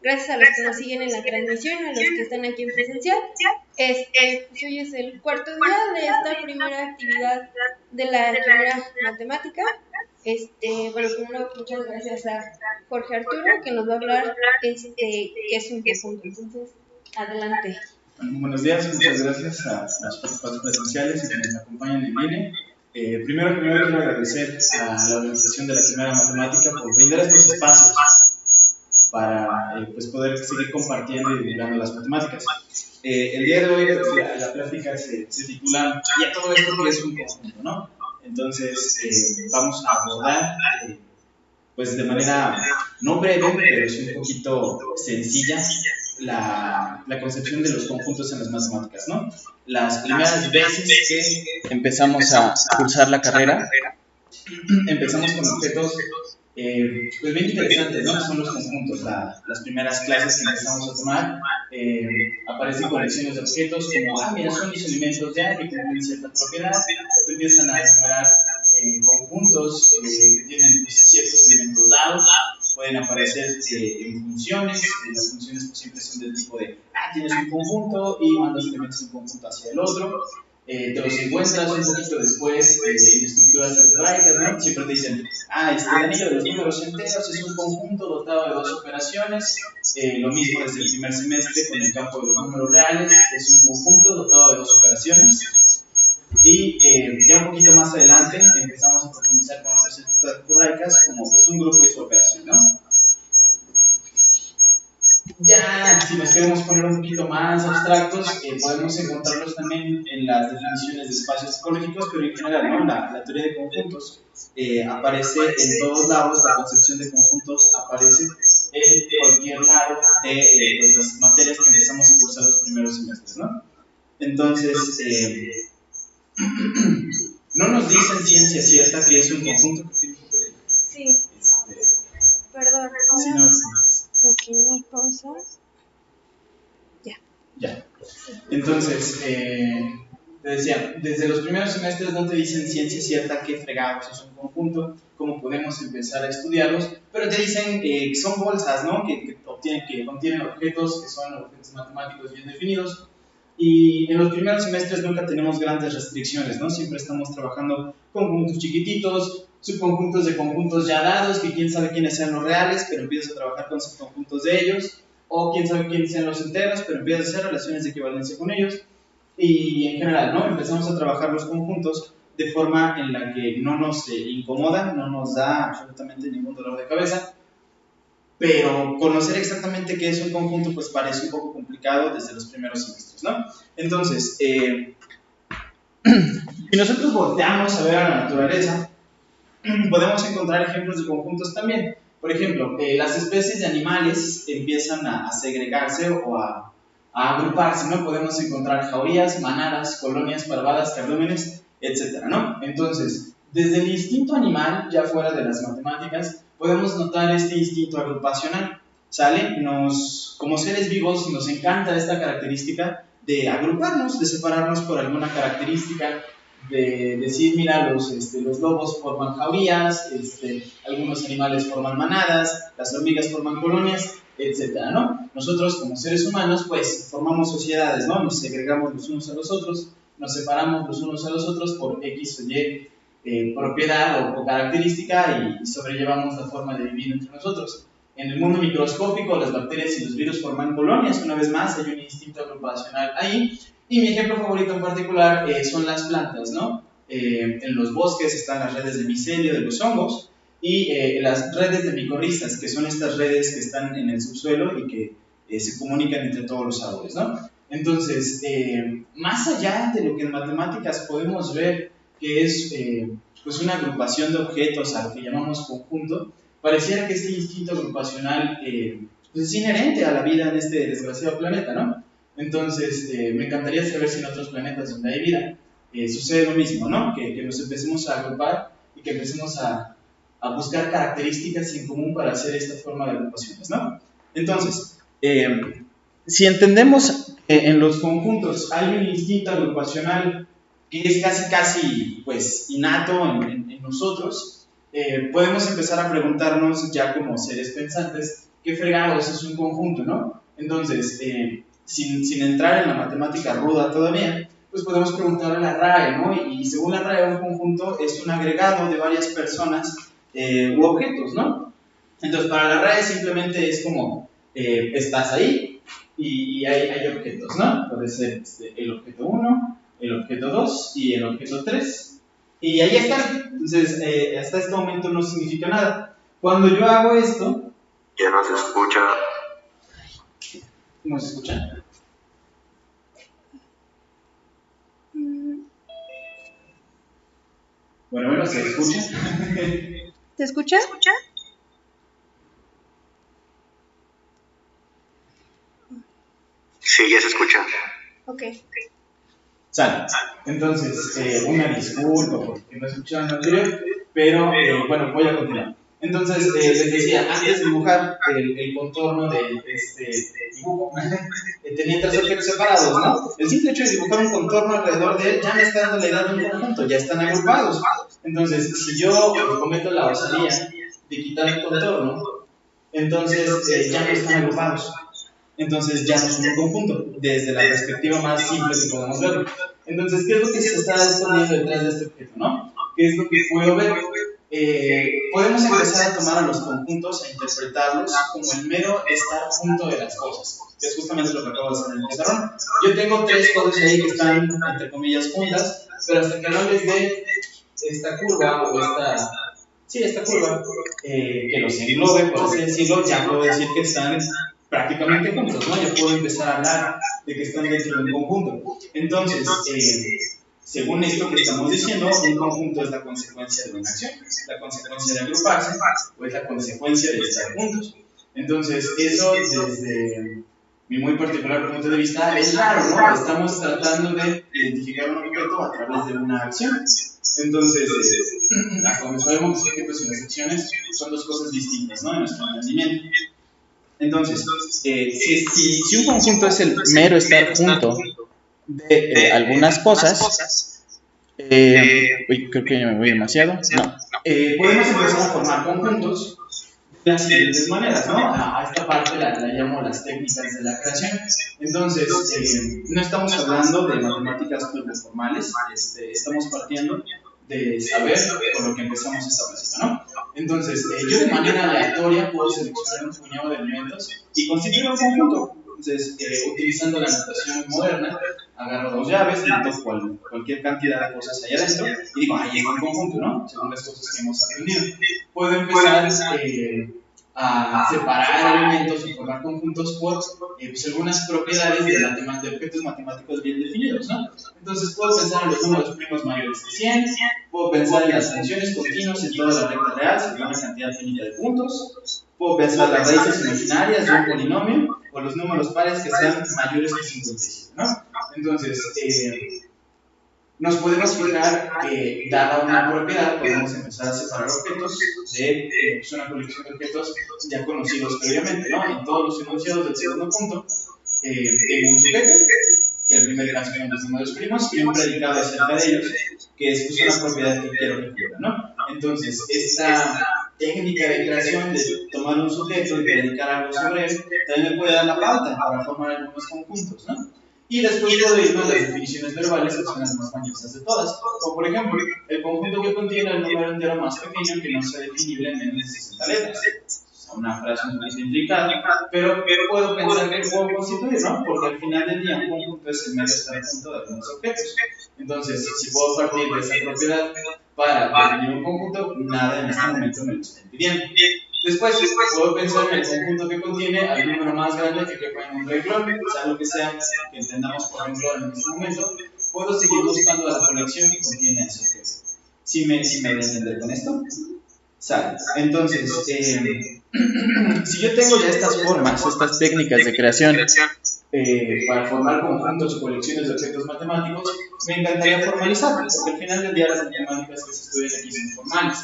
gracias a los que nos siguen en la transmisión, a los que están aquí en presencial. Pues hoy es el cuarto día de esta primera actividad de la primera matemática. Bueno, primero muchas gracias a Jorge Arturo, que nos va a hablar qué es un conjunto. Entonces, adelante. Buenos días, muchas gracias a los participantes presenciales y quienes me acompañan en línea. Primero quiero agradecer a la organización de la primera matemática por brindar estos espacios para pues poder seguir compartiendo y divulgando las matemáticas. El día de hoy la plática se titula "¿Y a todo esto que es un conjunto?", ¿no? Entonces vamos a abordar pues de manera no breve, pero sí un poquito sencilla la concepción de los conjuntos en las matemáticas, ¿no? Las primeras veces que empezamos a cursar la carrera, empezamos con objetos pues bien interesantes, ¿no? Son los conjuntos. Las primeras clases que empezamos a tomar aparecen colecciones de objetos como, mira, son los elementos ya que cumplen cierta propiedad, o empiezan a enumerar conjuntos que tienen pues, ciertos elementos dados, pueden aparecer en funciones, las funciones pues, siempre son del tipo de, tienes un conjunto y mandas elementos de un conjunto hacia el otro. Te los encuentras un poquito después en estructuras algebraicas, ¿no? Siempre te dicen, el anillo de los números enteros es un conjunto dotado de dos operaciones. Lo mismo desde el primer semestre con el campo de los números reales, es un conjunto dotado de dos operaciones. Y ya un poquito más adelante empezamos a profundizar con otras estructuras algebraicas como pues, un grupo y su operación, ¿no? Ya, si nos queremos poner un poquito más abstractos, podemos encontrarlos también en las definiciones de espacios topológicos, pero en general, ¿no? La teoría de conjuntos aparece en todos lados, la concepción de conjuntos aparece en cualquier lado de pues, las materias que empezamos a cursar los primeros semestres, ¿no? Entonces, no nos dicen ciencia cierta que es un conjunto. Sí. Perdón, sí, no, pequeñas pausas. Ya. Entonces, te decía, desde los primeros semestres no te dicen ciencia cierta qué fregados es un conjunto, cómo podemos empezar a estudiarlos, pero te dicen que son bolsas, ¿no? Que contienen objetos que son objetos matemáticos bien definidos. Y en los primeros semestres nunca tenemos grandes restricciones, ¿no? Siempre estamos trabajando con conjuntos chiquititos, subconjuntos de conjuntos ya dados, que quién sabe quiénes sean los reales, pero empiezas a trabajar con subconjuntos de ellos, o quién sabe quiénes sean los enteros, pero empiezas a hacer relaciones de equivalencia con ellos. Y en general, ¿no? Empezamos a trabajar los conjuntos de forma en la que no nos incomoda, no nos da absolutamente ningún dolor de cabeza, pero conocer exactamente qué es un conjunto pues parece un poco complicado desde los primeros semestres, ¿no? Entonces, si nosotros volteamos a ver a la naturaleza, podemos encontrar ejemplos de conjuntos también. Por ejemplo, las especies de animales empiezan a segregarse o a agruparse, ¿no? Podemos encontrar jaurías, manadas, colonias, parvadas, cardúmenes, etcétera, ¿no? Entonces, desde el instinto animal, ya fuera de las matemáticas, podemos notar este instinto agrupacional, ¿sale? Como seres vivos nos encanta esta característica de agruparnos, de separarnos por alguna característica, de decir, mira, los lobos forman jaurías, algunos animales forman manadas, las hormigas forman colonias, etcétera, ¿no? Nosotros como seres humanos, pues, formamos sociedades, ¿no? Nos segregamos los unos a los otros, nos separamos los unos a los otros por X o Y propiedad o característica y sobrellevamos la forma de vivir entre nosotros. En el mundo microscópico, las bacterias y los virus forman colonias, una vez más, hay un instinto agrupacional ahí. Y mi ejemplo favorito en particular son las plantas, ¿no? En los bosques están las redes de micelio de los hongos y las redes de micorrizas, que son estas redes que están en el subsuelo y que se comunican entre todos los árboles, ¿no? Entonces, más allá de lo que en matemáticas podemos ver que es pues una agrupación de objetos a lo que llamamos conjunto, pareciera que este instinto agrupacional pues es inherente a la vida en este desgraciado planeta, ¿no? Entonces, me encantaría saber si en otros planetas donde hay vida sucede lo mismo, ¿no? Que nos empecemos a agrupar y que empecemos a buscar características en común para hacer esta forma de agrupaciones, ¿no? Entonces, si entendemos que en los conjuntos hay un instinto agrupacional que es casi pues, innato en nosotros, podemos empezar a preguntarnos ya como seres pensantes ¿qué fregados es un conjunto, no? Entonces, sin entrar en la matemática ruda todavía, pues podemos preguntar a la RAE, ¿no? Y según la RAE, un conjunto es un agregado de varias personas u objetos, ¿no? Entonces, para la RAE simplemente es como, estás ahí y hay objetos, ¿no? Puede ser el objeto 1, el objeto 2 y el objeto 3. Y ahí están. Entonces, hasta este momento no significa nada. Cuando yo hago esto... Ya no se escucha. ¿No se escucha? Bueno, ¿se escucha? ¿Te escucha? Sí, ya se escucha. Ok. Sale. Entonces, una disculpa porque no escucharon lo anterior, pero bueno, voy a continuar. Entonces, les decía, antes de dibujar el contorno de este dibujo, tenía tres objetos separados, ¿no? El simple hecho de dibujar un contorno alrededor de él ya me está dando la idea de un conjunto, ya están agrupados. Entonces, si yo cometo la osadía de quitar el contorno, entonces ya no están agrupados. Entonces ya no son un conjunto, desde la perspectiva más simple que podemos verlo. Entonces, ¿qué es lo que se está escondiendo detrás de este objeto, no? ¿Qué es lo que puedo ver? Podemos empezar a tomar a los conjuntos, a interpretarlos como el mero estar junto de las cosas, que es justamente lo que acabo de hacer en el pizarrón. Yo tengo tres cosas ahí que están, entre comillas, juntas, pero hasta que no les dé esta curva o esta curva que los englobe, por así decirlo, ya puedo decir que están prácticamente juntos, ¿no? Ya puedo empezar a hablar de que están dentro de un conjunto. Entonces, según esto que estamos diciendo, un conjunto es la consecuencia de una acción, la consecuencia de agruparse, o es la consecuencia de estar juntos. Entonces, eso desde mi muy particular punto de vista es raro, ¿no? Estamos tratando de identificar un objeto a través de una acción. Entonces, hasta donde sabemos, los objetos y las acciones son dos cosas distintas, ¿no? En nuestro entendimiento. Entonces, si un conjunto es el mero estar junto de algunas cosas, creo que ya me voy demasiado, no, podemos empezar a formar conjuntos de las siguientes maneras, ¿no? A esta parte la llamo las técnicas de la creación. Entonces, no estamos hablando de matemáticas formales, estamos partiendo de saber con lo que empezamos esta plática, ¿no? Entonces, yo de manera aleatoria puedo seleccionar un puñado de elementos y constituir un conjunto. Entonces, utilizando la notación moderna, agarro dos llaves, meto cualquier cantidad de cosas allá adentro y digo, ahí está un conjunto, ¿no? Según las cosas que hemos aprendido. Puedo empezar a separar elementos y formar conjuntos por pues algunas propiedades de objetos matemáticos bien definidos, ¿no? Entonces puedo pensar en los números primos mayores de 100, puedo pensar en las funciones continuas en toda la recta real según una cantidad finita de puntos, puedo pensar las raíces imaginarias de un polinomio o los números pares que sean mayores que 57, ¿no? Entonces, nos podemos fijar que, dada una propiedad, podemos empezar a separar objetos de una colección de objetos ya conocidos previamente, ¿no? En todos los enunciados del segundo punto, tengo un sujeto, que en el primer caso son los números primos, y un predicado acerca de ellos, que es pues, una propiedad que quiero que cubra, ¿no? Entonces, esta técnica de creación de tomar un sujeto y predicar algo sobre él, también me puede dar la pauta para formar algunos conjuntos, ¿no? Y después puedo irme a las definiciones verbales, que son las más mañosas de todas. O, por ejemplo, el conjunto que contiene el número entero más pequeño que no sea definible en menos de 60 letras. O sea, una frase un poquito intrincada, pero puedo pensar que lo puedo constituir, ¿no? Porque al final del día un conjunto es el mero estar junto de algunos objetos. Entonces, si puedo partir de esa propiedad para definir un conjunto, nada en este momento me lo está impidiendo. Después, puedo pensar en el conjunto que contiene al número más grande que quepa en un renglón, sea lo que sea que entendamos por renglón en este momento, puedo seguir buscando a la colección que contiene ese objeto. ¿Sí me voy a entender con esto? Sale. Entonces, si yo tengo ya estas formas, estas técnicas de creación para formar conjuntos o colecciones de objetos matemáticos, me encantaría formalizarlos, porque al final del día las matemáticas que se estudian aquí son formales.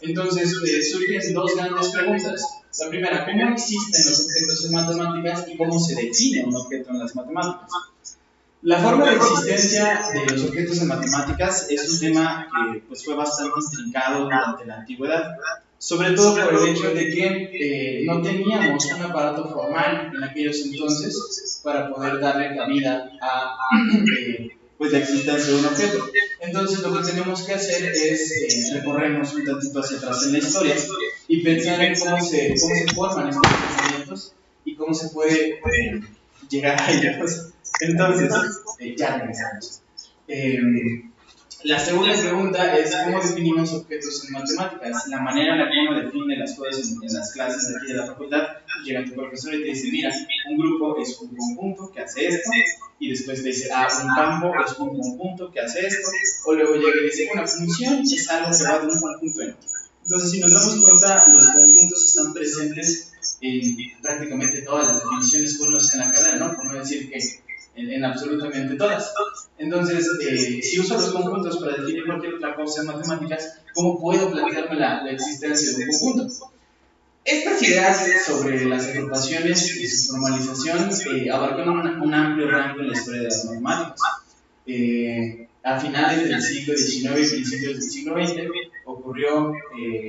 Entonces, surgen dos grandes preguntas. La primera, ¿cómo existen los objetos en matemáticas y cómo se define un objeto en las matemáticas? La forma de existencia de los objetos en matemáticas es un tema que pues, fue bastante intrincado durante la antigüedad. sobre todo por el hecho de que no teníamos un aparato formal en aquellos entonces para poder darle cabida a pues la existencia de un objeto. Entonces lo que tenemos que hacer es recorrernos un tantito hacia atrás en la historia y pensar en cómo se forman estos pensamientos y cómo se puede llegar a ellos. Entonces, ya regresamos. La segunda pregunta es ¿cómo definimos objetos en matemáticas? La manera en la que uno define las cosas en las clases de aquí de la facultad, llega tu profesor y te dice, mira, un grupo es un conjunto que hace esto, y después te dice, un campo es un conjunto que hace esto, o luego llega y dice, una función es algo que va de un conjunto en otro. Entonces, si nos damos cuenta, los conjuntos están presentes en prácticamente todas las definiciones que uno hace en la carrera, ¿no? Por no decir que en absolutamente todas. Entonces, si uso los conjuntos para definir cualquier otra cosa en matemáticas, ¿cómo puedo plantearme la existencia de un conjunto? Estas ideas sobre las agrupaciones y su formalización abarcan un amplio rango en la historia de las matemáticas. A finales del siglo XIX y principios del siglo XX ocurrió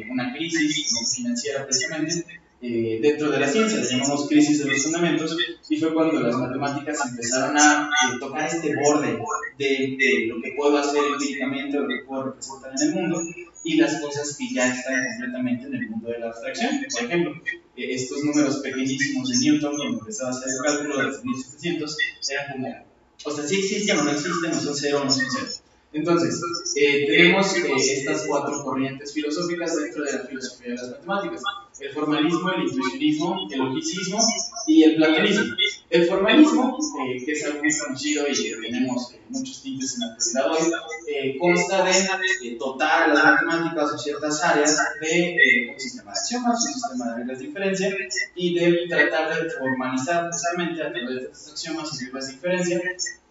una crisis financiera precisamente dentro de la ciencia, la llamamos crisis de los fundamentos, y fue cuando las matemáticas empezaron a tocar este borde de lo que puedo hacer empíricamente o lo que puedo representar en el mundo y las cosas que ya están completamente en el mundo de la abstracción. Por ejemplo, estos números pequeñísimos de Newton, cuando empezaba a hacer el cálculo desde 1700, eran como, o sea, sí existen o no existen, o son cero o no son cero. Entonces, tenemos estas cuatro corrientes filosóficas dentro de la filosofía de las matemáticas: el formalismo, el intuicionismo, el logicismo y el platonismo. El formalismo, que es algo muy conocido y que tenemos muchos tintes en la actualidad hoy, consta de dotar a las matemáticas o ciertas áreas de un sistema de axiomas, un sistema de reglas de diferencia y de tratar de formalizar justamente a través de estos axiomas y reglas de diferencia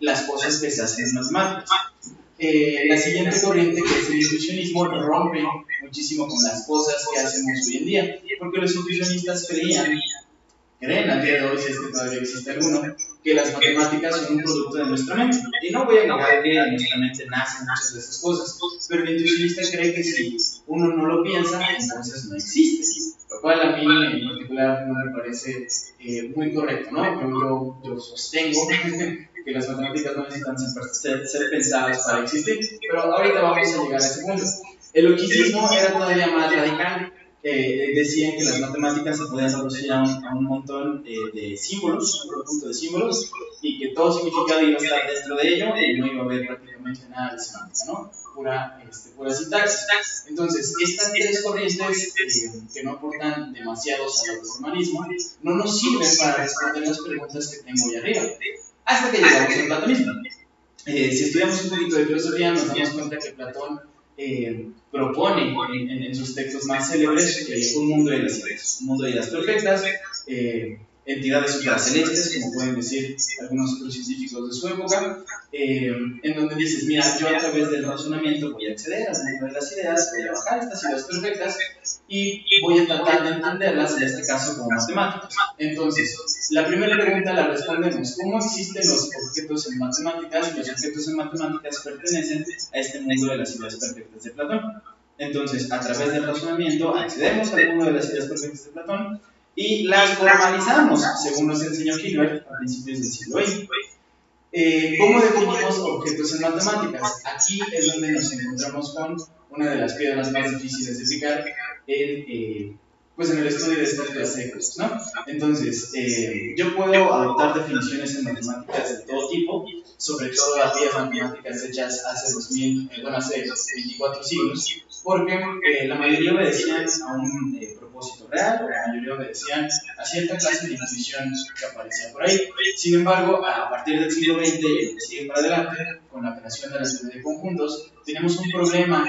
las cosas que se hacen en matemáticas. La siguiente corriente, que es el intuicionismo, rompe muchísimo con las cosas que hacemos hoy en día, porque los intuicionistas creen al día de hoy, si es que todavía existe alguno, que las matemáticas son un producto de nuestra mente. Y no voy a negar que en nuestra mente nacen muchas de esas cosas, pero el intuicionista cree que si uno no lo piensa, entonces no existe. Lo cual a mí en particular no me parece muy correcto, ¿no? Yo sostengo que las matemáticas no necesitan ser pensadas para existir, pero ahorita vamos a llegar a ese punto. El logicismo era todavía más radical. Decían que las matemáticas se podían reducir a un montón de símbolos, un conjunto de símbolos, y que todo significado iba a estar dentro de ello y no iba a haber prácticamente nada de semántica, ¿no? Pura sintaxis. Entonces, estas tres corrientes que no aportan demasiados al formalismo no nos sirven para responder las preguntas que tengo ahí arriba, hasta que llegamos al platonismo. Si estudiamos un poquito de filosofía, nos damos cuenta que Platón propone en sus textos más célebres un mundo de las ideas, un mundo de ideas perfectas, entidades supracelestes, como pueden decir algunos otros científicos de su época, en donde dices, mira, yo a través del razonamiento voy a acceder al mundo de las ideas, voy a bajar estas ideas perfectas y voy a tratar de entenderlas, en este caso como matemáticas. Entonces, la primera pregunta la respondemos: ¿cómo existen los objetos en matemáticas? Los objetos en matemáticas pertenecen a este mundo de las ideas perfectas de Platón. Entonces, a través del razonamiento accedemos al mundo de las ideas perfectas de Platón y las formalizamos, según nos enseñó Hilbert a principios del siglo XX. ¿Cómo definimos objetos en matemáticas? Aquí es donde nos encontramos con una de las piedras más difíciles de picar pues en el estudio de esta clase de cosas, ¿no? Entonces, yo puedo adoptar definiciones en matemáticas de todo tipo, sobre todo aquellas matemáticas hechas hace hace 24 siglos, porque la mayoría obedecían a un propósito real, o la mayoría obedecían a cierta clase de intuición que aparecía por ahí. Sin embargo, a partir del siglo XX y sigue para adelante, con la creación de la teoría de conjuntos, tenemos un problema,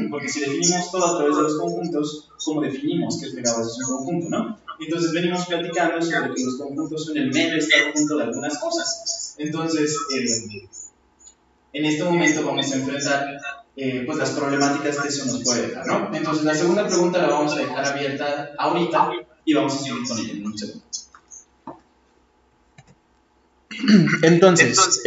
porque si definimos todo a través de los conjuntos, ¿cómo definimos qué fregados es un conjunto, no? Entonces venimos platicando sobre que los conjuntos son el mero estado junto de algunas cosas. Entonces, en este momento vamos a enfrentar pues las problemáticas que eso nos puede dejar, ¿no? Entonces la segunda pregunta la vamos a dejar abierta ahorita y vamos a seguir con ella en un segundo. Entonces,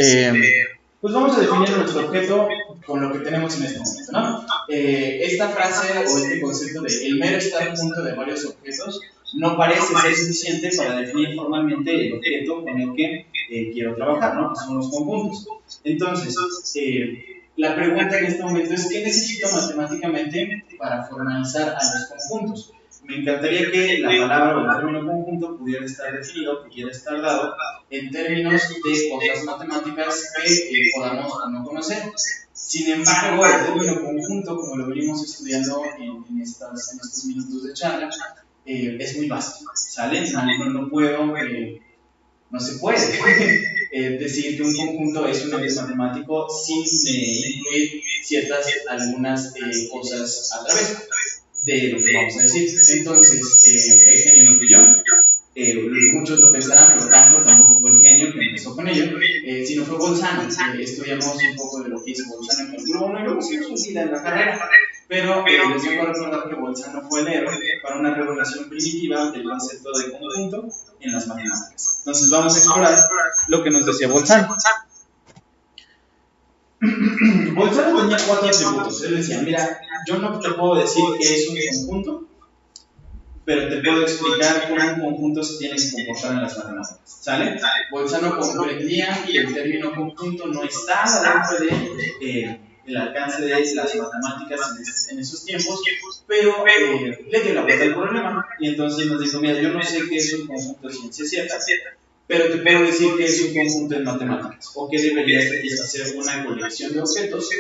Pues vamos a definir nuestro objeto con lo que tenemos en este momento, ¿no? Esta frase o este concepto de el mero estar junto de varios objetos no parece ser suficiente para definir formalmente el objeto con el que quiero trabajar, ¿no? Que son los conjuntos. Entonces, la pregunta en este momento es ¿qué necesito matemáticamente para formalizar a los conjuntos? Me encantaría que la palabra o el término conjunto pudiera estar definido, pudiera estar dado en términos de cosas matemáticas que podamos o no conocer. Sin embargo, el término conjunto, como lo venimos estudiando en estos minutos de charla, es muy vasto, ¿sale? No puedo, no se puede decir que un conjunto es un ente matemático sin incluir algunas cosas a través de lo que vamos a decir. Entonces, el genio no fui yo, muchos lo pensarán, pero Cantor tampoco fue el genio que empezó con ello, sino fue Bolzano. Estudiamos un poco de lo que hizo Bolzano en cálculo 1 y luego se su vida en la carrera. Pero les vengo a recordar que Bolzano fue el héroe para una revelación primitiva del concepto de conjunto en las matemáticas. Entonces vamos a explorar lo que nos decía Bolzano. Bolzano tenía 4 atributos. Él decía, mira, yo no te puedo decir que es un conjunto, pero te puedo explicar cómo un conjunto se tiene que comportar en las matemáticas, ¿sale? Bolzano comprendía que el término conjunto no estaba dentro del alcance de las matemáticas en esos tiempos, pero le dio la vuelta al problema y entonces nos dijo, mira, yo no sé qué es un conjunto de ciencia cierta, pero te puedo decir que es un conjunto en matemáticas o que debería satisfacer una colección de objetos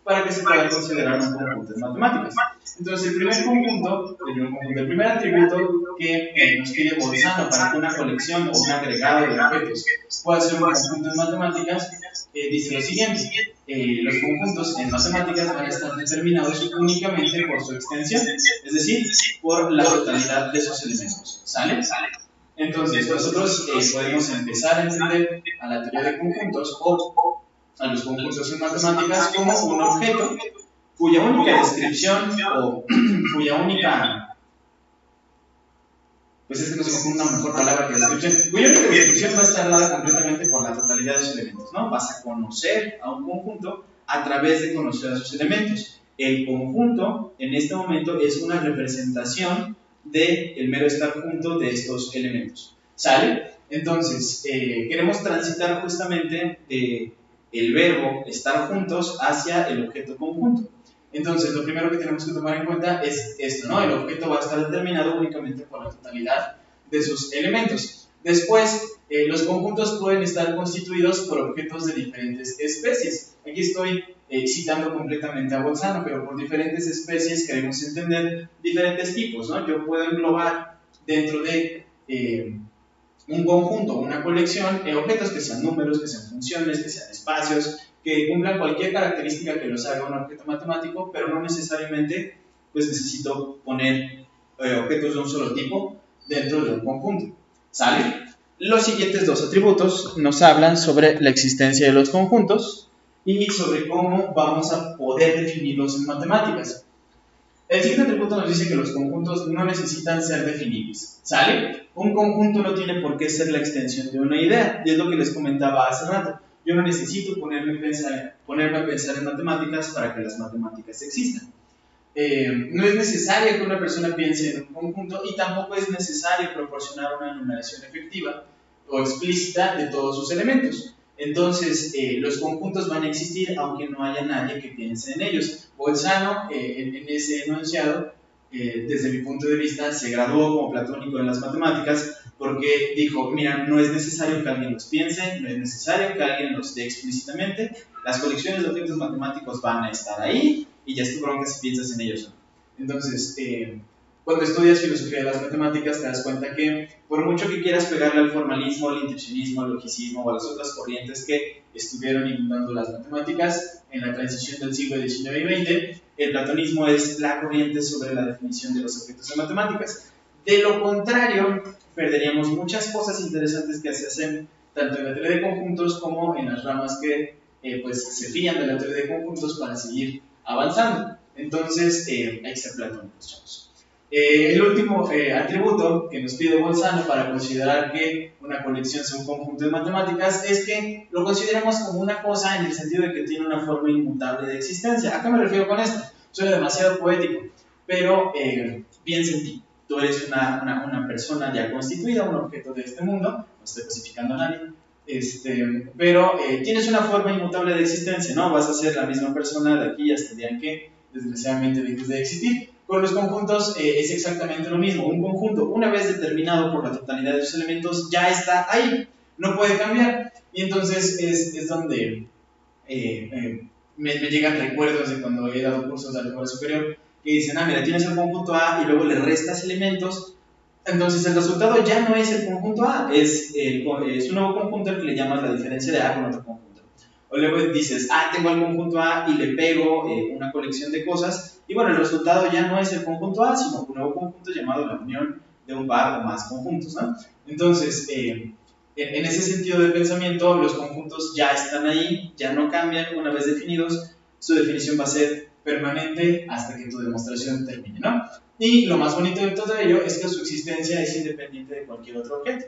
para que se pueda considerar un conjunto en matemáticas. Entonces, el primer atributo que nos pide Bolzano para que una colección o un agregado de objetos pueda ser un conjunto en matemáticas, dice lo siguiente: los conjuntos en matemáticas van a estar determinados únicamente por su extensión, es decir, por la totalidad de sus elementos. ¿Sale? Entonces, nosotros podemos empezar a entender a la teoría de conjuntos o a los conjuntos en matemáticas como un objeto cuya única descripción o cuya única, pues es que no se me ocurre una mejor palabra que descripción, cuya única descripción va a estar dada completamente por la totalidad de sus elementos, ¿no? Vas a conocer a un conjunto a través de conocer a sus elementos. El conjunto, en este momento, es una representación del mero estar junto de estos elementos. ¿Sale? Entonces, queremos transitar justamente del verbo estar juntos hacia el objeto conjunto. Entonces, lo primero que tenemos que tomar en cuenta es esto, ¿no? El objeto va a estar determinado únicamente por la totalidad de sus elementos. Después, los conjuntos pueden estar constituidos por objetos de diferentes especies. Aquí estoy citando completamente a Bolzano, pero por diferentes especies queremos entender diferentes tipos, ¿no? Yo puedo englobar dentro de un conjunto, una colección, objetos que sean números, que sean funciones, que sean espacios, que cumplan cualquier característica que los haga un objeto matemático, pero no necesariamente pues necesito poner objetos de un solo tipo dentro de un conjunto. ¿Sale? Los siguientes dos atributos nos hablan sobre la existencia de los conjuntos y sobre cómo vamos a poder definirlos en matemáticas. El siguiente atributo nos dice que los conjuntos no necesitan ser definibles, ¿sale? Un conjunto no tiene por qué ser la extensión de una idea, y es lo que les comentaba hace rato. Yo no necesito ponerme a pensar en matemáticas para que las matemáticas existan. No es necesario que una persona piense en un conjunto y tampoco es necesario proporcionar una enumeración efectiva o explícita de todos sus elementos. Entonces, los conjuntos van a existir aunque no haya nadie que piense en ellos. Bolzano, en ese enunciado, desde mi punto de vista, se graduó como platónico en las matemáticas porque dijo, mira, no es necesario que alguien los piense, no es necesario que alguien los dé explícitamente, las colecciones de objetos matemáticos van a estar ahí y ya es tu bronca si piensas en ellos o no. Entonces, cuando estudias filosofía de las matemáticas te das cuenta que por mucho que quieras pegarle al formalismo, al intuicionismo, al logicismo o a las otras corrientes que estuvieron inundando las matemáticas en la transición del siglo XIX y XX, el platonismo es la corriente sobre la definición de los objetos de matemáticas. De lo contrario, perderíamos muchas cosas interesantes que se hacen tanto en la teoría de conjuntos como en las ramas que pues, se fían de la teoría de conjuntos para seguir avanzando. Entonces, hay que ser platónicos, chavos. El último atributo que nos pide Bolzano para considerar que una colección sea un conjunto de matemáticas es que lo consideremos como una cosa en el sentido de que tiene una forma inmutable de existencia. ¿A qué me refiero con esto? Suena demasiado poético, pero bien sentido. Tú eres una persona ya constituida, un objeto de este mundo, no estoy especificando a nadie, pero tienes una forma inmutable de existencia, ¿no? Vas a ser la misma persona de aquí hasta el día en que desgraciadamente dejes de existir. Con los conjuntos es exactamente lo mismo. Un conjunto, una vez determinado por la totalidad de sus elementos, ya está ahí, no puede cambiar. Y entonces es donde me llegan recuerdos de cuando he dado cursos de álgebra superior que dicen, mira, tienes el conjunto A y luego le restas elementos, entonces el resultado ya no es el conjunto A, es un nuevo conjunto al que le llamas la diferencia de A con otro conjunto. O luego dices, tengo el conjunto A y le pego una colección de cosas, y bueno, el resultado ya no es el conjunto A, sino un nuevo conjunto llamado la unión de un par o más conjuntos, ¿no? Entonces, en ese sentido de pensamiento, los conjuntos ya están ahí, ya no cambian una vez definidos, su definición va a ser permanente hasta que tu demostración termine, ¿no? Y lo más bonito de todo ello es que su existencia es independiente de cualquier otro objeto.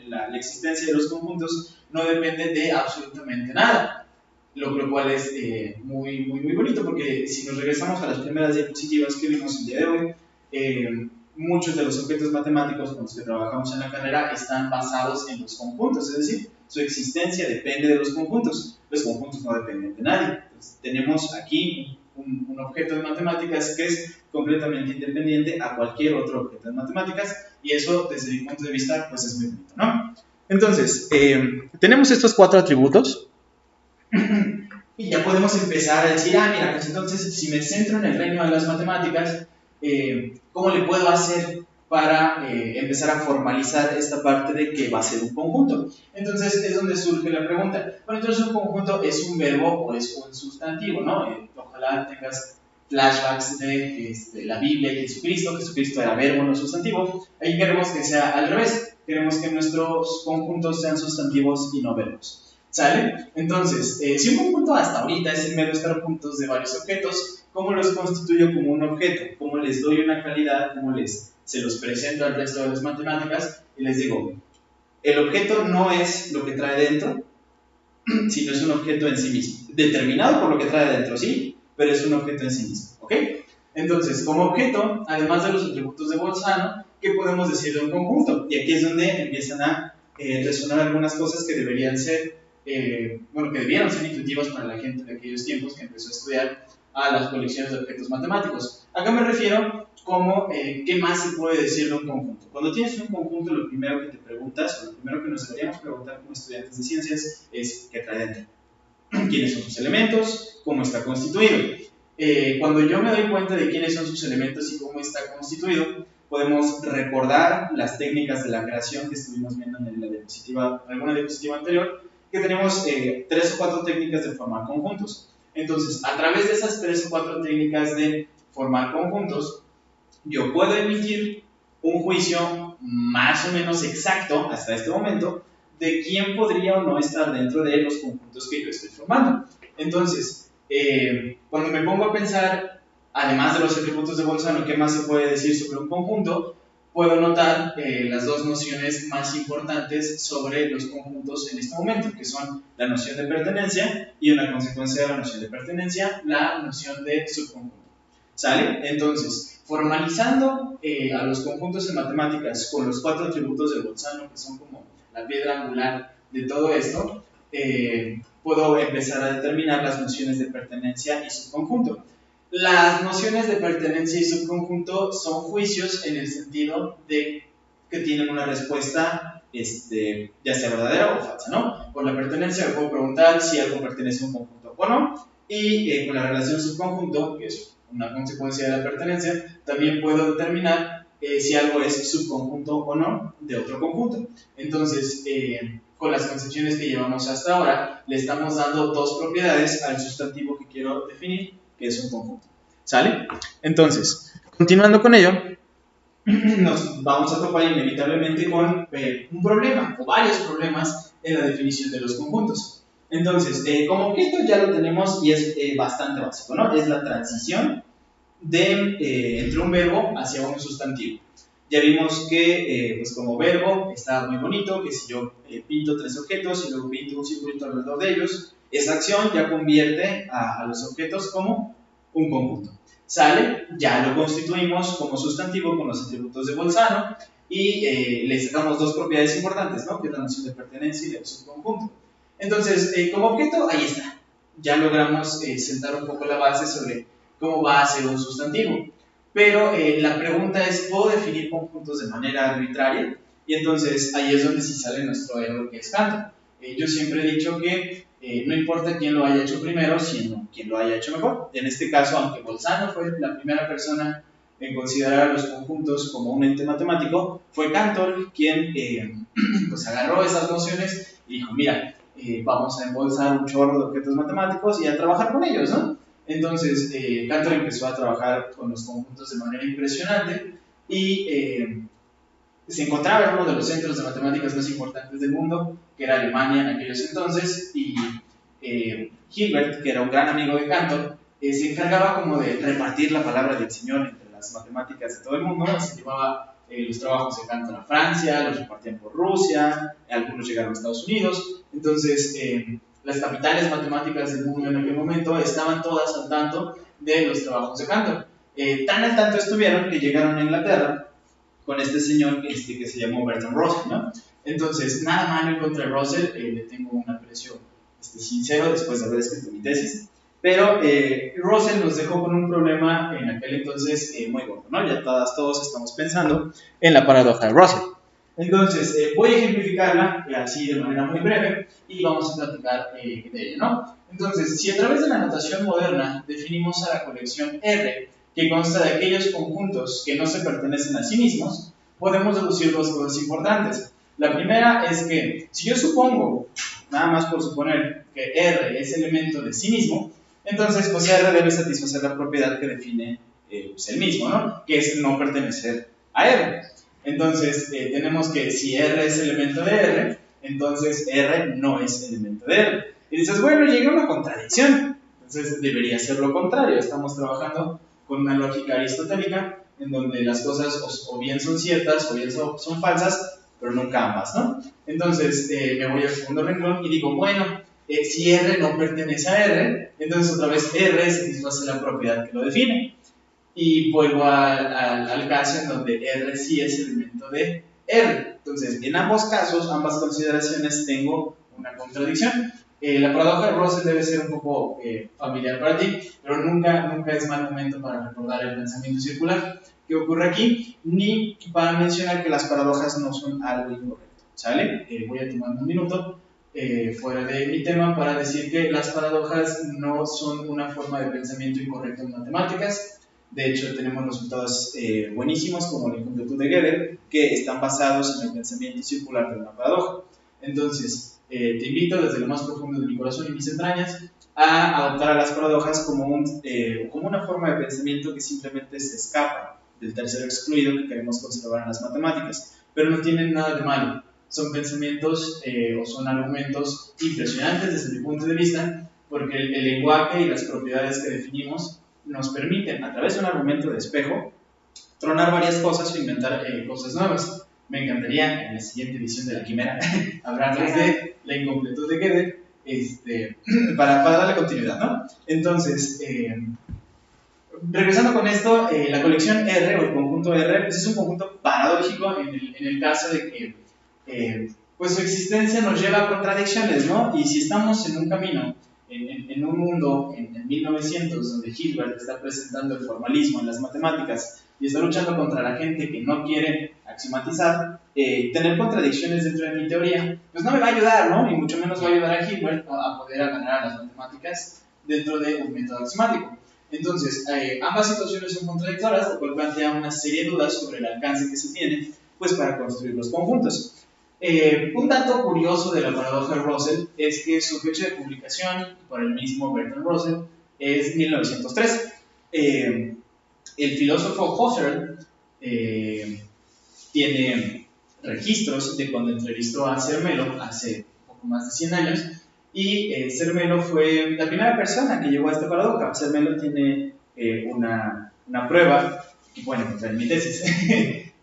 La existencia de los conjuntos no depende de absolutamente nada, lo cual es muy bonito, porque si nos regresamos a las primeras diapositivas que vimos el día de hoy, muchos de los objetos matemáticos con los que trabajamos en la carrera están basados en los conjuntos, es decir, su existencia depende de los conjuntos no dependen de nadie. Entonces, tenemos aquí un objeto de matemáticas que es completamente independiente a cualquier otro objeto de matemáticas, y eso desde mi punto de vista pues es muy bonito, ¿no? Entonces, tenemos estos 4 atributos y ya podemos empezar a decir, mira, pues entonces si me centro en el reino de las matemáticas, ¿cómo le puedo hacer para empezar a formalizar esta parte de que va a ser un conjunto? Entonces es donde surge la pregunta, bueno, entonces un conjunto es un verbo o es un sustantivo, ¿no? Ojalá tengas flashbacks de la Biblia y Jesucristo era verbo, no sustantivo. Ahí queremos que sea al revés, queremos que nuestros conjuntos sean sustantivos y no verbos. ¿Sale? Entonces, si un conjunto hasta ahorita es el mero estar juntos de varios objetos, ¿cómo los constituyo como un objeto? ¿Cómo les doy una calidad? ¿Cómo se los presento al resto de las matemáticas? Y les digo, el objeto no es lo que trae dentro, sino es un objeto en sí mismo. Determinado por lo que trae dentro, sí, pero es un objeto en sí mismo, ¿ok? Entonces, como objeto, además de los atributos de Bolzano, ¿qué podemos decir de un conjunto? Y aquí es donde empiezan a resonar algunas cosas que deberían ser que debieron ser intuitivas para la gente de aquellos tiempos que empezó a estudiar a las colecciones de objetos matemáticos. Acá me refiero como, ¿qué más se puede decir de un conjunto? Cuando tienes un conjunto, lo primero que te preguntas, o lo primero que nos deberíamos preguntar como estudiantes de ciencias es ¿qué trae dentro? ¿Quiénes son sus elementos? ¿Cómo está constituido? Cuando yo me doy cuenta de quiénes son sus elementos y cómo está constituido, podemos recordar las técnicas de la creación que estuvimos viendo en alguna diapositiva anterior, que tenemos 3 o 4 técnicas de formar conjuntos. Entonces, a través de esas 3 o 4 técnicas de formar conjuntos, yo puedo emitir un juicio más o menos exacto hasta este momento de quién podría o no estar dentro de los conjuntos que yo estoy formando. Entonces, cuando me pongo a pensar, además de los atributos de Bolzano, ¿qué más se puede decir sobre un conjunto? Puedo notar las 2 nociones más importantes sobre los conjuntos en este momento, que son la noción de pertenencia y una consecuencia de la noción de pertenencia, la noción de subconjunto. ¿Sale? Entonces, formalizando a los conjuntos en matemáticas con los 4 atributos de Bolzano, que son como la piedra angular de todo esto, puedo empezar a determinar las nociones de pertenencia y subconjunto. Las nociones de pertenencia y subconjunto son juicios en el sentido de que tienen una respuesta ya sea verdadera o falsa, ¿no? Con la pertenencia me puedo preguntar si algo pertenece a un conjunto o no, y con la relación subconjunto, que es una consecuencia de la pertenencia, también puedo determinar si algo es subconjunto o no de otro conjunto. Entonces, con las concepciones que llevamos hasta ahora, le estamos dando 2 propiedades al sustantivo que quiero definir, que es un conjunto. ¿Sale? Entonces, continuando con ello, nos vamos a topar inevitablemente con un problema o varios problemas en la definición de los conjuntos. Entonces, como objeto ya lo tenemos y es bastante básico, ¿no? Es la transición entre un verbo hacia un sustantivo. Ya vimos que, pues como verbo, está muy bonito, que si yo pinto tres objetos y luego pinto un circulito alrededor de ellos, esa acción ya convierte a los objetos como un conjunto. ¿Sale? Ya lo constituimos como sustantivo con los atributos de Bolzano y le sacamos dos propiedades importantes, ¿no? Que es la noción de pertenencia y de subconjunto. Entonces, como objeto, ahí está. Ya logramos sentar un poco la base sobre cómo va a ser un sustantivo. Pero la pregunta es, ¿puedo definir conjuntos de manera arbitraria? Y entonces ahí es donde sí sale nuestro héroe que es Kant. Yo siempre he dicho que no importa quién lo haya hecho primero, sino quién lo haya hecho mejor. En este caso, aunque Bolzano fue la primera persona en considerar los conjuntos como un ente matemático, fue Cantor quien pues agarró esas nociones y dijo, mira, vamos a embolsar un chorro de objetos matemáticos y a trabajar con ellos, ¿no? Entonces, Cantor empezó a trabajar con los conjuntos de manera impresionante y se encontraba en uno de los centros de matemáticas más importantes del mundo, que era Alemania en aquellos entonces, y Hilbert, que era un gran amigo de Cantor, se encargaba como de repartir la palabra del señor entre las matemáticas de todo el mundo, se llevaba los trabajos de Cantor a Francia, los repartían por Rusia, algunos llegaron a Estados Unidos, entonces las capitales matemáticas del mundo en aquel momento estaban todas al tanto de los trabajos de Cantor. Tan al tanto estuvieron que llegaron a Inglaterra con este señor que se llamó Bertrand Russell, ¿no? Entonces, nada malo en contra de Russell, le tengo un aprecio sincero después de haber escrito mi tesis, pero Russell nos dejó con un problema en aquel entonces muy gordo, ¿no? Ya todos estamos pensando en la paradoja de Russell. Entonces, voy a ejemplificarla así de manera muy breve y vamos a platicar de ella, ¿no? Entonces, si a través de la notación moderna definimos a la colección R, que consta de aquellos conjuntos que no se pertenecen a sí mismos, podemos deducir dos cosas importantes. La primera es que si yo supongo, nada más por suponer, que R es elemento de sí mismo, entonces pues R debe satisfacer la propiedad que define pues, el mismo, ¿no? Que es no pertenecer a R. Entonces tenemos que si R es elemento de R, entonces R no es elemento de R. Y dices, bueno, llega una contradicción. Entonces debería ser lo contrario. Estamos trabajando con una lógica aristotélica en donde las cosas o bien son ciertas o bien son falsas, pero nunca ambas, ¿no? Entonces me voy al segundo renglón y digo, bueno, si R no pertenece a R, entonces otra vez R satisface la propiedad que lo define. Y vuelvo al caso en donde R sí es elemento de R. Entonces, en ambos casos, ambas consideraciones, tengo una contradicción. La paradoja de Russell debe ser un poco familiar para ti, pero nunca es mal momento para recordar el pensamiento circular que ocurre aquí, ni para mencionar que las paradojas no son algo incorrecto, ¿sale? Voy a tomar un minuto fuera de mi tema para decir que las paradojas no son una forma de pensamiento incorrecto en matemáticas. De hecho, tenemos resultados buenísimos como la incompletud de Gödel, que están basados en el pensamiento circular de una paradoja. Entonces, te invito desde lo más profundo de mi corazón y mis entrañas a adoptar a las paradojas como una forma de pensamiento que simplemente se escapa del tercero excluido que queremos conservar en las matemáticas, pero no tienen nada de malo. Son pensamientos o son argumentos impresionantes desde mi punto de vista, porque el lenguaje y las propiedades que definimos nos permiten, a través de un argumento de espejo, tronar varias cosas o inventar cosas nuevas. Me encantaría en la siguiente edición de La Quimera hablarles de la incompletud de Gödel para darle continuidad, ¿no? Entonces, regresando con esto, la colección R o el conjunto R pues es un conjunto paradójico en el caso de que pues su existencia nos lleva a contradicciones, ¿no? Y si estamos en un camino, en un mundo en 1900 donde Hilbert está presentando el formalismo en las matemáticas y está luchando contra la gente que no quiere axiomatizar, tener contradicciones dentro de mi teoría pues no me va a ayudar, ¿no? Y mucho menos va a ayudar a Hilbert a poder ganar a las matemáticas dentro de un método axiomático. Entonces, ambas situaciones son contradictorias, lo cual plantea una serie de dudas sobre el alcance que se tiene pues, para construir los conjuntos. Un dato curioso de la paradoja de Russell es que su fecha de publicación por el mismo Bertrand Russell es 1903. El filósofo Husserl tiene registros de cuando entrevistó a Zermelo hace poco más de 100 años y Zermelo fue la primera persona que llegó a esta paradoja. Zermelo tiene una una prueba, y bueno, pues en mi tesis,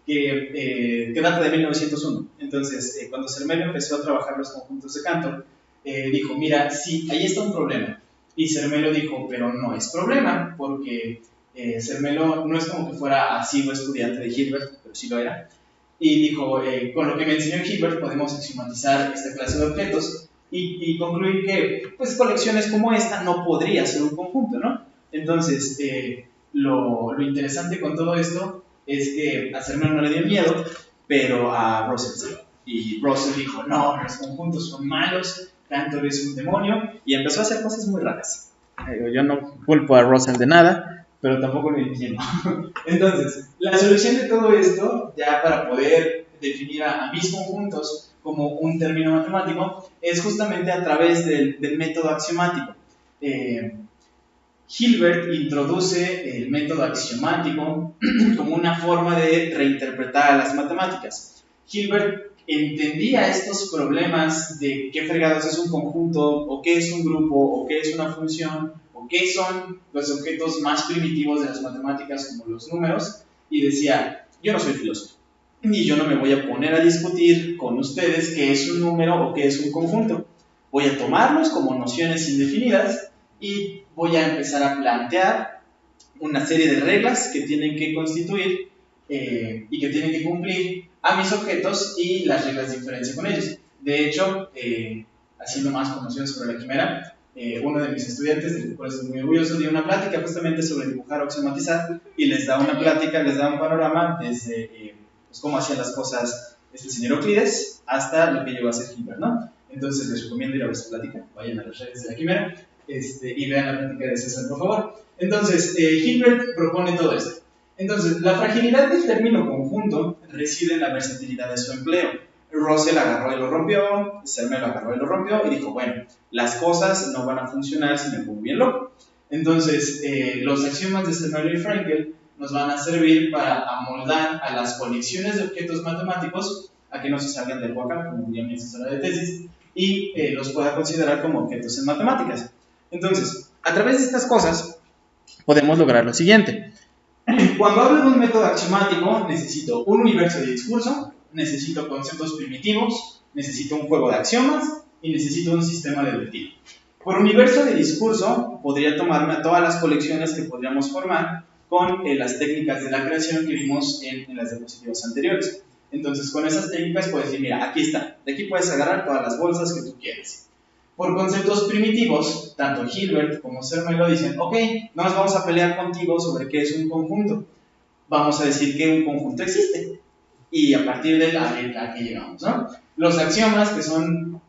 que data de 1901. Entonces, cuando Zermelo empezó a trabajar los conjuntos de Cantor, dijo, mira, sí, ahí está un problema. Y Zermelo dijo, pero no es problema, porque Zermelo no es como que fuera asiduo estudiante de Hilbert, pero sí lo era. Y dijo, con lo que me enseñó Hilbert podemos axiomatizar esta clase de objetos y concluir que pues, colecciones como esta no podría ser un conjunto, ¿no? Entonces, lo interesante con todo esto es que a Zermelo no le dio miedo, pero a Russell sí. Y Russell dijo, no, los conjuntos son malos, Cantor es un demonio, y empezó a hacer cosas muy raras. Yo no culpo a Russell de nada, pero tampoco lo entiendo. Entonces, la solución de todo esto, ya para poder definir a mis conjuntos como un término matemático, es justamente a través del método axiomático. Hilbert introduce el método axiomático como una forma de reinterpretar a las matemáticas. Hilbert entendía estos problemas de qué fregados es un conjunto, o qué es un grupo, o qué es una función, o qué son los objetos más primitivos de las matemáticas como los números, y decía, yo no soy filósofo, ni yo no me voy a poner a discutir con ustedes qué es un número o qué es un conjunto. Voy a tomarlos como nociones indefinidas y voy a empezar a plantear una serie de reglas que tienen que constituir y que tienen que cumplir a mis objetos y las reglas de inferencia con ellos. De hecho, haciendo más promoción sobre la quimera, uno de mis estudiantes, del cual estoy muy orgulloso, dio una plática justamente sobre dibujar o axiomatizar y les da una plática, les da un panorama desde pues, cómo hacían las cosas este señor Euclides hasta lo que llegó a ser Hilbert, ¿no? Entonces les recomiendo ir a ver su plática, vayan a las redes de la quimera y vean la plática de César, por favor. Entonces, Hilbert propone todo esto. Entonces, la fragilidad del término conjunto reside en la versatilidad de su empleo. Russell agarró y lo rompió, Zermelo agarró y lo rompió y dijo, bueno, las cosas no van a funcionar si me pongo bien loco. Entonces, los axiomas de Zermelo y Fraenkel nos van a servir para amoldar a las colecciones de objetos matemáticos a que no se salgan del huacal, como diría mi asesora de tesis, y los pueda considerar como objetos en matemáticas. Entonces, a través de estas cosas, podemos lograr lo siguiente. Cuando hablo de un método axiomático, necesito un universo de discurso, necesito conceptos primitivos, necesito un juego de axiomas y necesito un sistema deductivo. Por universo de discurso, podría tomarme a todas las colecciones que podríamos formar con las técnicas de la creación que vimos en las diapositivas anteriores. Entonces, con esas técnicas puedes decir, mira, aquí está, de aquí puedes agarrar todas las bolsas que tú quieras. Por conceptos primitivos, tanto Hilbert como Zermelo dicen, ok, no nos vamos a pelear contigo sobre qué es un conjunto, vamos a decir que un conjunto existe, y a partir de la a que llegamos, ¿no? Los axiomas, que son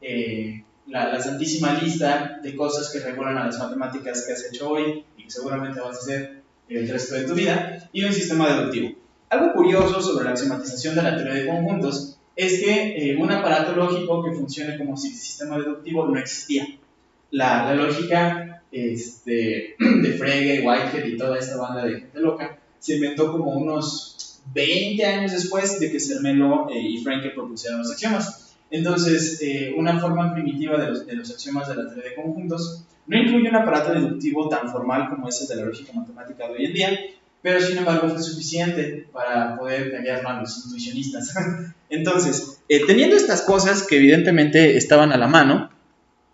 la santísima lista de cosas que regulan a las matemáticas que has hecho hoy, y que seguramente vas a hacer el resto de tu vida, y un sistema deductivo. Algo curioso sobre la axiomatización de la teoría de conjuntos es que un aparato lógico que funcione como sistema deductivo no existía. La lógica de Frege, Whitehead y toda esta banda de gente loca se inventó como unos 20 años después de que Zermelo y Fraenkel propusieron los axiomas. Entonces, una forma primitiva de los axiomas de la teoría de conjuntos no incluye un aparato deductivo tan formal como ese de la lógica matemática de hoy en día, pero sin embargo fue suficiente para poder callar a los intuicionistas. Entonces, teniendo estas cosas que evidentemente estaban a la mano,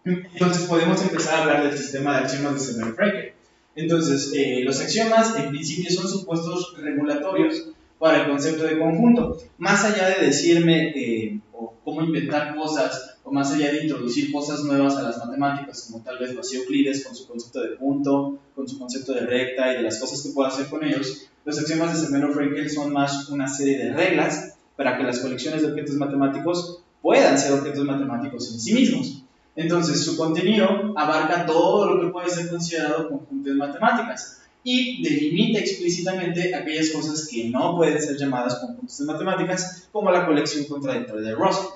entonces podemos empezar a hablar del sistema de axiomas de Zermelo y Fraenkel. Entonces, los axiomas en principio son supuestos regulatorios para el concepto de conjunto. Más allá de decirme o cómo inventar cosas, o más allá de introducir cosas nuevas a las matemáticas, como tal vez lo hacía Euclides con su concepto de punto, con su concepto de recta y de las cosas que puedo hacer con ellos, los axiomas de Zermelo y Fraenkel son más una serie de reglas para que las colecciones de objetos matemáticos puedan ser objetos matemáticos en sí mismos. Entonces, su contenido abarca todo lo que puede ser considerado conjunto de matemáticas y delimita explícitamente aquellas cosas que no pueden ser llamadas conjuntos de matemáticas, como la colección contradictoria de Russell.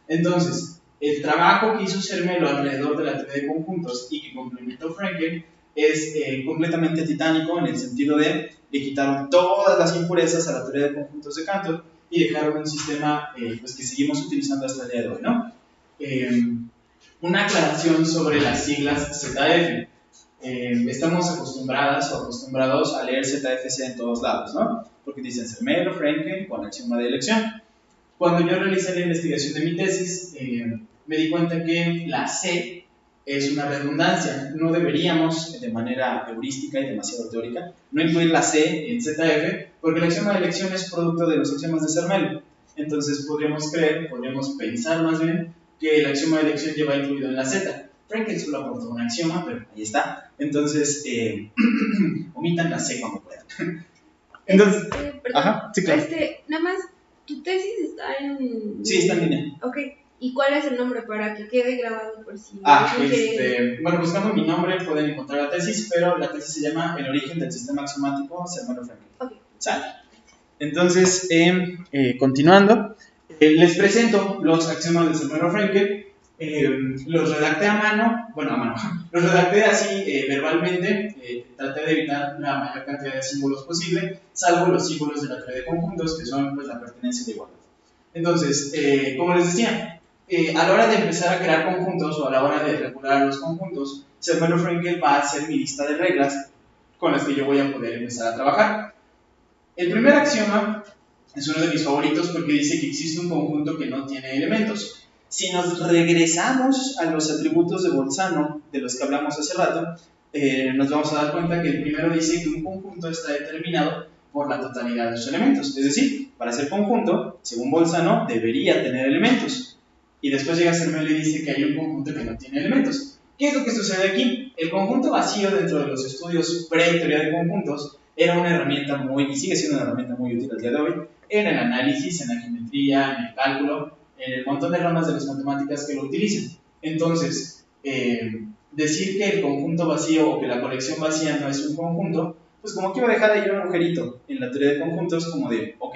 Entonces, el trabajo que hizo Zermelo alrededor de la teoría de conjuntos y que complementó Fraenkel es completamente titánico en el sentido de le quitaron todas las impurezas a la teoría de conjuntos de Cantor y dejaron un sistema pues que seguimos utilizando hasta el día de hoy, ¿no? Una aclaración sobre las siglas ZF. estamos acostumbradas o acostumbrados a leer ZFC en todos lados, ¿no? Porque dicen Zermelo, Frenkel con axioma de elección. Cuando yo realicé la investigación de mi tesis, me di cuenta que la C es una redundancia. No deberíamos, de manera heurística y demasiado teórica, no incluir la C en ZF, porque el axioma de elección es producto de los axiomas de Zermelo. Entonces podríamos pensar más bien que el axioma de elección lleva incluido en la Z. Frenkel solo aportó un axioma, pero ahí está. Entonces, omitan la C cuando puedan. Entonces, perdón, ajá, sí, claro. Nada más, tu tesis está en... Sí, está en línea. Ok, ¿y cuál es el nombre para que quede grabado por si... Bueno, buscando mi nombre pueden encontrar la tesis, pero la tesis se llama El origen del sistema axiomático Zermelo-Frenkel. Ok. Sale. Entonces, continuando, les presento los axiomas de Zermelo-Frenkel. Los redacté a mano, los redacté así verbalmente, traté de evitar la mayor cantidad de símbolos posible, salvo los símbolos de la teoría de conjuntos, que son pues, la pertenencia de igualdad. Entonces, como les decía, a la hora de empezar a crear conjuntos o a la hora de regular los conjuntos, Zermelo-Frenkel va a ser mi lista de reglas con las que yo voy a poder empezar a trabajar. El primer axioma es uno de mis favoritos porque dice que existe un conjunto que no tiene elementos. Si nos regresamos a los atributos de Bolzano, de los que hablamos hace rato, nos vamos a dar cuenta que el primero dice que un conjunto está determinado por la totalidad de sus elementos. Es decir, para ser conjunto, según Bolzano, debería tener elementos. Y después llega Zermelo y dice que hay un conjunto que no tiene elementos. ¿Qué es lo que sucede aquí? El conjunto vacío dentro de los estudios pre-teoría de conjuntos era una herramienta y sigue siendo una herramienta muy útil al día de hoy, en el análisis, en la geometría, en el cálculo, en el montón de ramas de las matemáticas que lo utilizan. Entonces, decir que el conjunto vacío o que la colección vacía no es un conjunto, pues como que iba a dejar ahí un agujerito en la teoría de conjuntos como de, ok,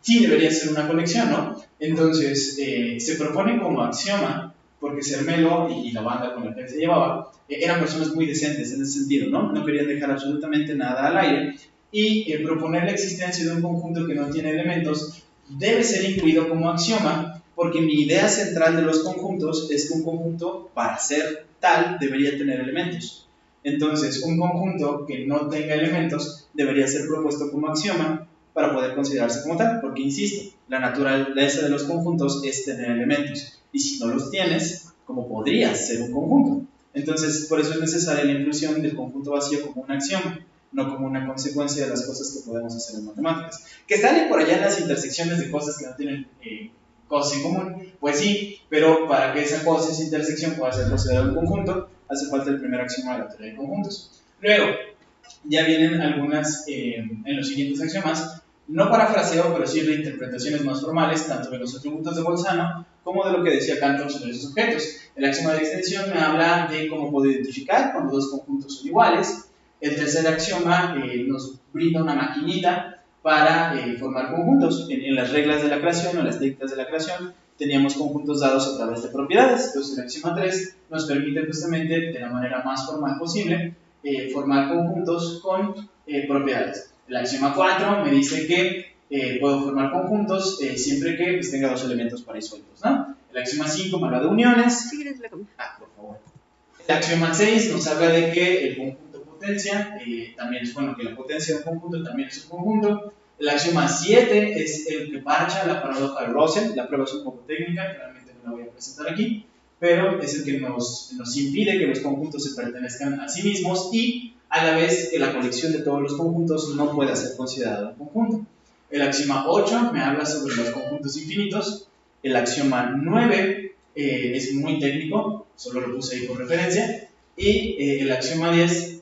sí debería ser una colección, ¿no? Entonces, se propone como axioma, porque Zermelo y la banda con la que él se llevaba eran personas muy decentes en ese sentido, ¿no? No querían dejar absolutamente nada al aire, y proponer la existencia de un conjunto que no tiene elementos debe ser incluido como axioma, porque mi idea central de los conjuntos es que un conjunto, para ser tal, debería tener elementos. Entonces, un conjunto que no tenga elementos debería ser propuesto como axioma para poder considerarse como tal, porque insisto, la naturaleza de los conjuntos es tener elementos, y si no los tienes, ¿cómo podrías ser un conjunto? Entonces, por eso es necesaria la inclusión del conjunto vacío como un axioma, no como una consecuencia de las cosas que podemos hacer en matemáticas. Que salen por allá en las intersecciones de cosas que no tienen cosas en común, pues sí, pero para que esa cosa, esa intersección pueda ser considerada un conjunto, hace falta el primer axioma de la teoría de conjuntos. Luego, ya vienen algunas en los siguientes axiomas, no parafraseo, pero sí reinterpretaciones más formales, tanto de los atributos de Bolzano como de lo que decía Cantor sobre esos objetos. El axioma de extensión me habla de cómo puedo identificar cuando dos conjuntos son iguales. El tercer axioma nos brinda una maquinita para formar conjuntos. En las reglas de la creación o las técnicas de la creación teníamos conjuntos dados a través de propiedades. Entonces el axioma 3 nos permite justamente, de la manera más formal posible, formar conjuntos con propiedades. El axioma 4 me dice que puedo formar conjuntos siempre que pues, tenga dos elementos parisueltos, ¿no? El axioma 5 me habla de uniones. Por favor. El axioma 6 nos habla de que el conjunto potencia también es bueno, que la potencia de un conjunto también es un conjunto. El axioma 7 es el que parcha la paradoja de Russell. La prueba es un poco técnica, realmente no la voy a presentar aquí, pero es el que nos impide que los conjuntos se pertenezcan a sí mismos y a la vez que la colección de todos los conjuntos no pueda ser considerada un conjunto. El axioma 8 me habla sobre los conjuntos infinitos. El axioma 9 es muy técnico, solo lo puse ahí por referencia. Y el axioma 10,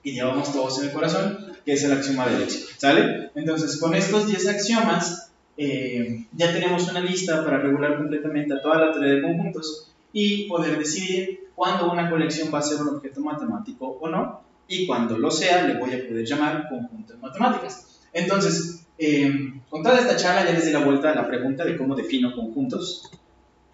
que llevamos todos en el corazón, que es el axioma del éxito, ¿sale? Entonces, con estos 10 axiomas, ya tenemos una lista para regular completamente a toda la teoría de conjuntos y poder decidir cuándo una colección va a ser un objeto matemático o no, y cuando lo sea, le voy a poder llamar conjunto en matemáticas. Entonces, con toda esta charla ya les di la vuelta a la pregunta de cómo defino conjuntos,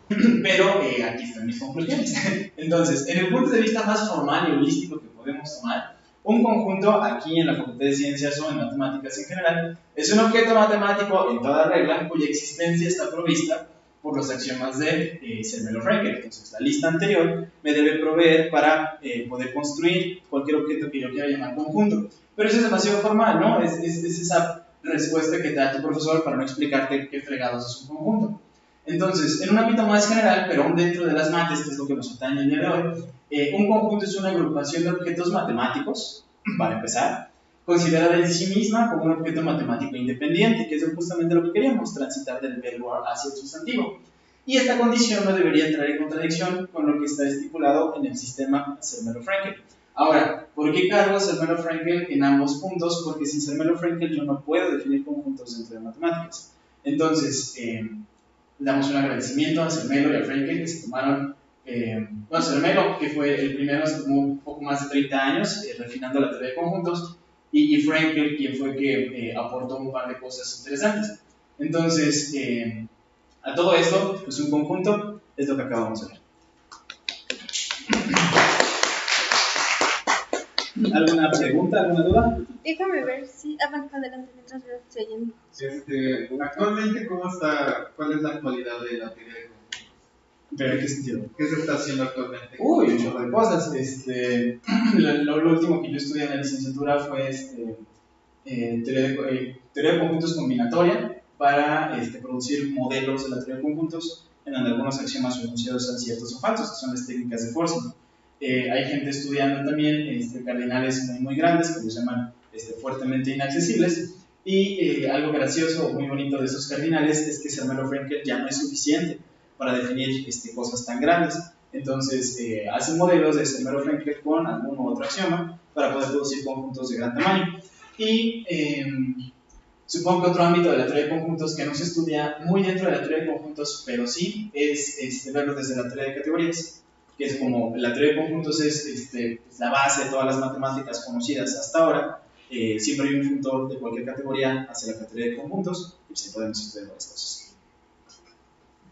pero aquí están mis conclusiones. Entonces, en el punto de vista más formal y holístico que podemos tomar, un conjunto aquí en la Facultad de Ciencias o en matemáticas en general es un objeto matemático en toda regla cuya existencia está provista por los axiomas de Zermelo-Fraenkel. Entonces, la lista anterior me debe proveer para poder construir cualquier objeto que yo quiera llamar conjunto. Pero eso es demasiado formal, ¿no? Es esa respuesta que te da tu profesor para no explicarte qué fregados es un conjunto. Entonces, en un ámbito más general, pero aún dentro de las mates, que es lo que nos atañe el día de hoy, un conjunto es una agrupación de objetos matemáticos, para empezar, considerada en sí misma como un objeto matemático independiente, que es justamente lo que queríamos, transitar del verbo hacia el sustantivo. Y esta condición no debería entrar en contradicción con lo que está estipulado en el sistema Zermelo-Fraenkel. Ahora, ¿por qué cargo Zermelo-Fraenkel en ambos puntos? Porque sin Zermelo-Fraenkel yo no puedo definir conjuntos dentro de matemáticas. Entonces, damos un agradecimiento a Zermelo y a Fraenkel que se tomaron, bueno, Zermelo, que fue el primero, se tomó un poco más de 30 años refinando la teoría de conjuntos, y Fraenkel, quien fue que aportó un par de cosas interesantes. Entonces, a todo esto, pues un conjunto es lo que acabamos de ver. ¿Alguna pregunta, alguna duda? Déjame ver si... bueno, adelante, mientras veo si hay alguien. Actualmente, ¿cuál es la actualidad de la teoría de conjuntos? ¿Pero en qué sentido? ¿Qué se está haciendo actualmente? Uy, un chorro de cosas. Lo último que yo estudié en la licenciatura fue teoría de conjuntos combinatoria para producir modelos de la teoría de conjuntos en donde algunos axiomas o enunciados sean ciertos o falsos, que son las técnicas de forcing. Hay gente estudiando también cardinales muy, muy grandes que los llaman fuertemente inaccesibles. Y algo gracioso o muy bonito de esos cardinales es que Zermelo-Fraenkel ya no es suficiente para definir cosas tan grandes. Entonces, hacen modelos de Zermelo-Fraenkel con algún u otro axioma para poder producir conjuntos de gran tamaño. Y supongo que otro ámbito de la teoría de conjuntos que no se estudia muy dentro de la teoría de conjuntos, pero sí, es verlo desde la teoría de categorías, que es como la teoría de conjuntos es la base de todas las matemáticas conocidas hasta ahora. Siempre hay un punto de cualquier categoría hacia la categoría de conjuntos y pues podemos estudiar varias cosas.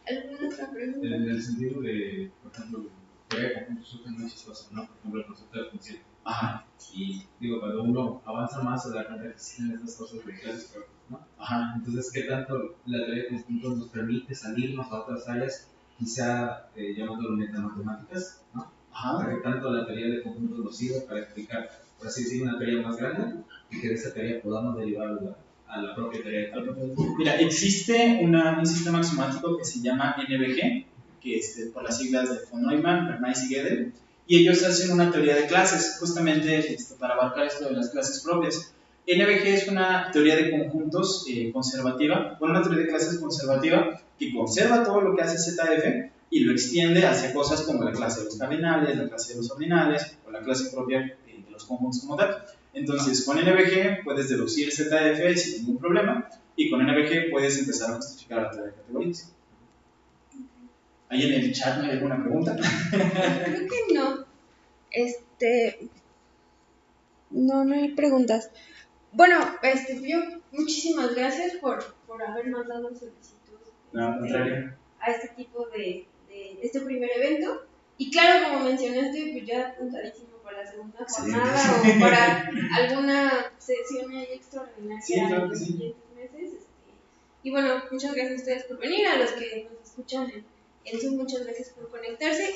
¿Alguna otra pregunta? En el sentido de, por ejemplo, teoría de conjuntos surgen muchas cosas, ¿no? Por ejemplo, el concepto de función. Ajá. Y digo, cuando uno avanza más, se da cuenta que existen estas cosas de clases propias, ¿no? Ajá. Entonces, ¿qué tanto la teoría de conjuntos nos permite salirnos a otras áreas, quizá llamándolo metamatemáticas, ¿no? Ajá. ¿Qué tanto la teoría de conjuntos nos sirve para explicar, por así decirlo, una teoría más grande y que de esa teoría podamos derivar a la propia teoría de conjuntos? Mira, existe un sistema axiomático que se llama NBG, que es por las siglas de von Neumann, Bernays y Gödel, y ellos hacen una teoría de clases, justamente para abarcar esto de las clases propias. NBG es una teoría de conjuntos conservativa, una teoría de clases conservativa que conserva todo lo que hace ZF y lo extiende hacia cosas como la clase de los cardinales, la clase de los ordinales o la clase propia de los conjuntos como tal. Entonces, con NBG puedes deducir ZF sin ningún problema y con NBG puedes empezar a justificar la teoría de categorías. ¿Ahí en el chat no hay alguna pregunta? Creo que no. No hay preguntas. Bueno, yo muchísimas gracias por habernos dado solicitud a este tipo de este primer evento. Y claro, como mencionaste, pues ya apuntadísimo para la segunda jornada o para alguna sesión ahí extraordinaria en los siguientes meses. Y bueno, muchas gracias a ustedes por venir, a los que nos escuchan en Zoom, muchas gracias por conectarse.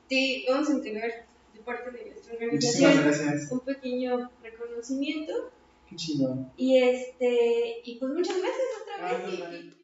Te vamos a entregar de parte de nuestra organización un pequeño reconocimiento. Qué chido. Y pues muchas gracias otra vez.